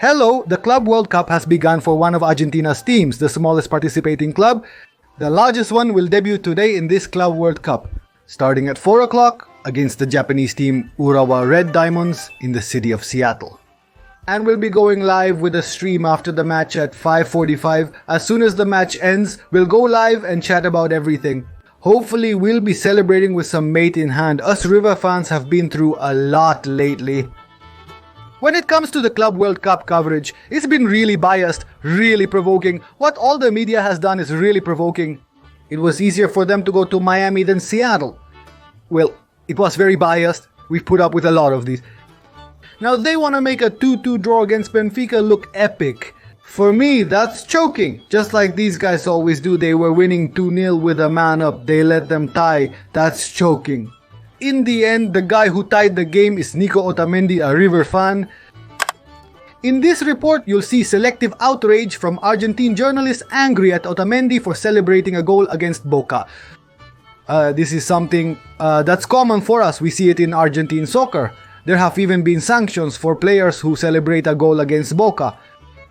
Hello, the Club World Cup has begun for one of Argentina's teams, the smallest participating club. The largest one will debut today in this Club World Cup, starting at 4 o'clock against the Japanese team Urawa Red Diamonds in the city of Seattle. And we'll be going live with a stream after the match at 5:45. As soon as the match ends, we'll go live and chat about everything. Hopefully we'll be celebrating with some mate in hand. Us River fans have been through a lot lately. When it comes to the Club World Cup coverage, it's been really biased, really provoking. What all the media has done is really provoking. It was easier for them to go to Miami than Seattle. Well, it was very biased. We've put up with a lot of these. Now they want to make a 2-2 draw against Benfica look epic. For me, that's choking. Just like these guys always do. They were winning 2-0 with a man up. They let them tie. That's choking. In the end, the guy who tied the game is Nico Otamendi, a River fan. In this report, you'll see selective outrage from Argentine journalists angry at Otamendi for celebrating a goal against Boca. This is something that's common for us. We see it in Argentine soccer. There have even been sanctions for players who celebrate a goal against Boca.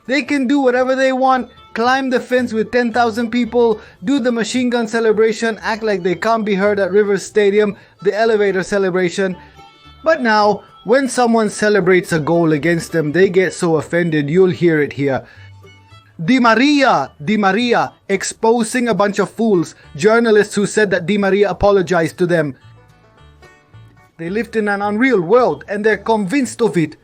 They can do whatever they want, climb the fence with 10,000 people, do the machine gun celebration, act like they can't be heard at River Stadium, the elevator celebration. But now, when someone celebrates a goal against them, they get so offended, you'll hear it here. Di Maria, exposing a bunch of fools, journalists who said that Di Maria apologized to them. They lived in an unreal world and they're convinced of it.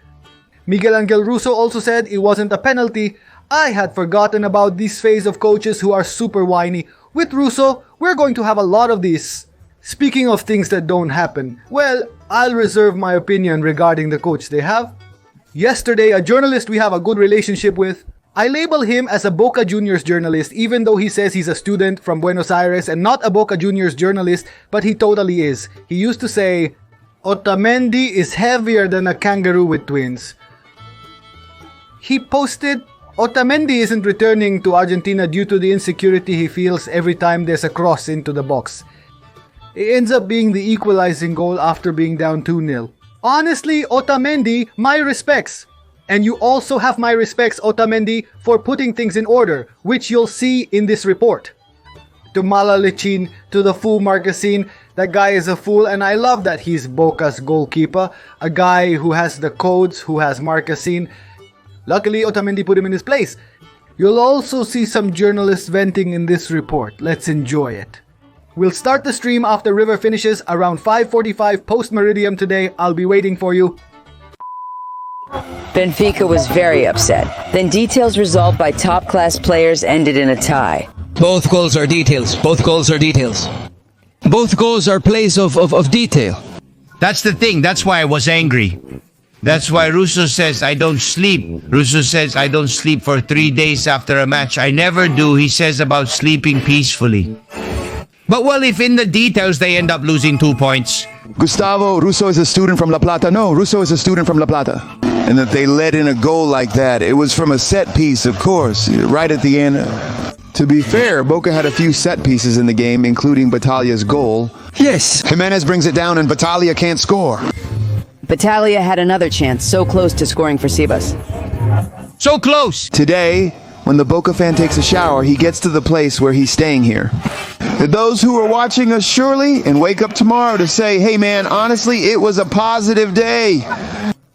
Miguel Angel Russo also said it wasn't a penalty. I had forgotten about this phase of coaches who are super whiny. With Russo, we're going to have a lot of this. Speaking of things that don't happen, well, I'll reserve my opinion regarding the coach they have. Yesterday, a journalist we have a good relationship with, I label him as a Boca Juniors journalist even though he says he's a student from Buenos Aires and not a Boca Juniors journalist, but he totally is. He used to say, Otamendi is heavier than a kangaroo with twins. He posted, Otamendi isn't returning to Argentina due to the insecurity he feels every time there's a cross into the box. It ends up being the equalizing goal after being down 2-0. Honestly, Otamendi, my respects. And you also have my respects, Otamendi, for putting things in order, which you'll see in this report. To Malalichin, to the fool Marquezine, that guy is a fool and I love that he's Boca's goalkeeper. A guy who has the codes, who has Marquezine. Luckily, Otamendi put him in his place. You'll also see some journalists venting in this report. Let's enjoy it. We'll start the stream after River finishes around 5:45 post-meridium today. I'll be waiting for you. Benfica was very upset. Then details resolved by top-class players ended in a tie. Both goals are details. Both goals are details. Both goals are plays of detail. That's the thing. That's why I was angry. That's why Russo says I don't sleep. Russo says I don't sleep for 3 days after a match. I never do. He says about sleeping peacefully. But well, if in the details they end up losing 2 points. Gustavo, Russo is a student from La Plata. No, Russo is a student from La Plata. And that they let in a goal like that, it was from a set piece, of course, right at the end. To be fair, Boca had a few set pieces in the game, including Battaglia's goal. Yes. Jimenez brings it down and Battaglia can't score. Battaglia had another chance, so close to scoring for Sivas. So close! Today, when the Boca fan takes a shower, he gets to the place where he's staying here. Those who are watching us surely and wake up tomorrow to say, hey man, honestly, it was a positive day.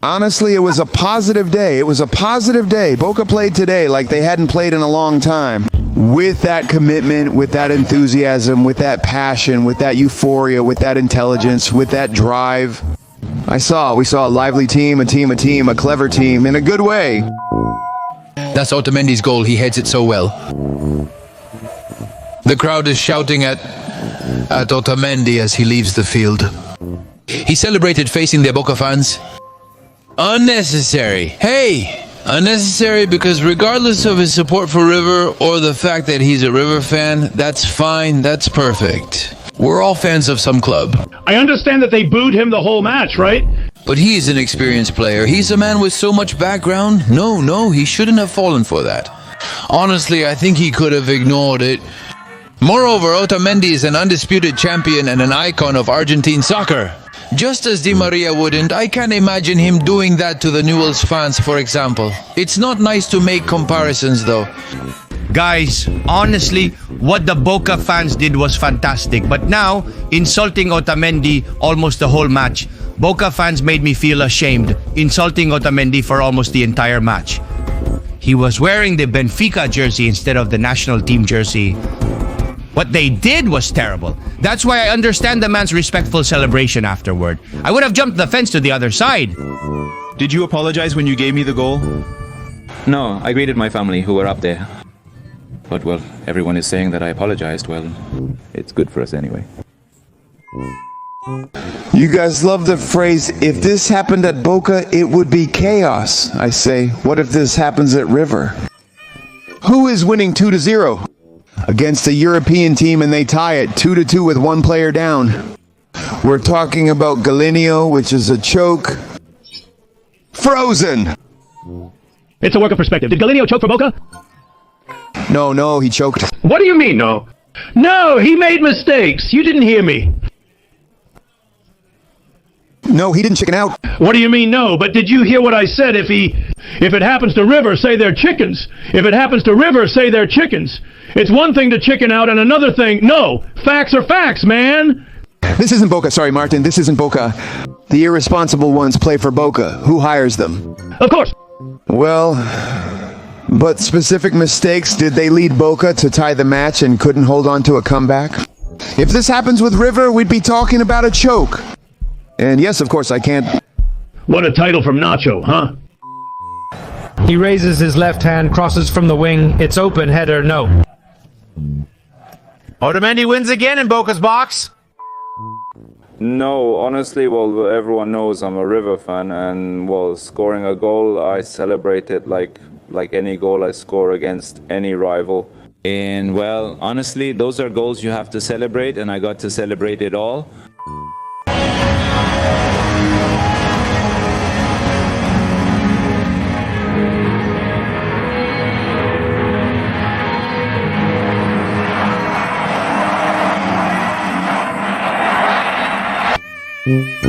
Honestly, it was a positive day. It was a positive day. Boca played today like they hadn't played in a long time. With that commitment, with that enthusiasm, with that passion, with that euphoria, with that intelligence, with that drive. We saw a lively team, a clever team, in a good way. That's Otamendi's goal. He heads it so well. The crowd is shouting at Otamendi as he leaves the field. He celebrated facing the Boca fans. Unnecessary. Hey! Unnecessary because regardless of his support for River or the fact that he's a River fan, that's fine, that's perfect. We're all fans of some club. I understand that they booed him the whole match, right? But he's an experienced player. He's a man with so much background. No, he shouldn't have fallen for that. Honestly, I think he could have ignored it. Moreover, Otamendi is an undisputed champion and an icon of Argentine soccer. Just as Di Maria wouldn't, I can't imagine him doing that to the Newell's fans, for example. It's not nice to make comparisons, though. Guys, honestly, what the Boca fans did was fantastic. But now, insulting Otamendi almost the whole match, Boca fans made me feel ashamed, insulting Otamendi for almost the entire match. He was wearing the Benfica jersey instead of the national team jersey. What they did was terrible. That's why I understand the man's respectful celebration afterward. I would have jumped the fence to the other side. Did you apologize when you gave me the goal? No, I greeted my family who were up there. But, well, everyone is saying that I apologized. Well, it's good for us anyway. You guys love the phrase, if this happened at Boca, it would be chaos. I say, what if this happens at River? Who is winning 2-0? Against a European team and they tie it 2-2 with one player down. We're talking about Galinio, which is a choke. Frozen! It's a work of perspective. Did Galinio choke for Boca? No, he choked. What do you mean, no? No, he made mistakes. You didn't hear me. No, he didn't chicken out. What do you mean, no? But did you hear what I said? If it happens to River, say they're chickens. If it happens to River, say they're chickens. It's one thing to chicken out and another thing, no. Facts are facts, man. This isn't Boca. Sorry, Martin. This isn't Boca. The irresponsible ones play for Boca. Who hires them? Of course. Well, but specific mistakes, did they lead Boca to tie the match and couldn't hold on to a comeback? If this happens with River, we'd be talking about a choke. And yes, of course, I can't... What a title from Nacho, huh? He raises his left hand, crosses from the wing. It's open, header, no. Otamendi wins again in Boca's box. No, honestly, well, everyone knows I'm a River fan, and, well, scoring a goal, I celebrate it like any goal I score against any rival. And, well, honestly, those are goals you have to celebrate, and I got to celebrate it all. Mm-hmm.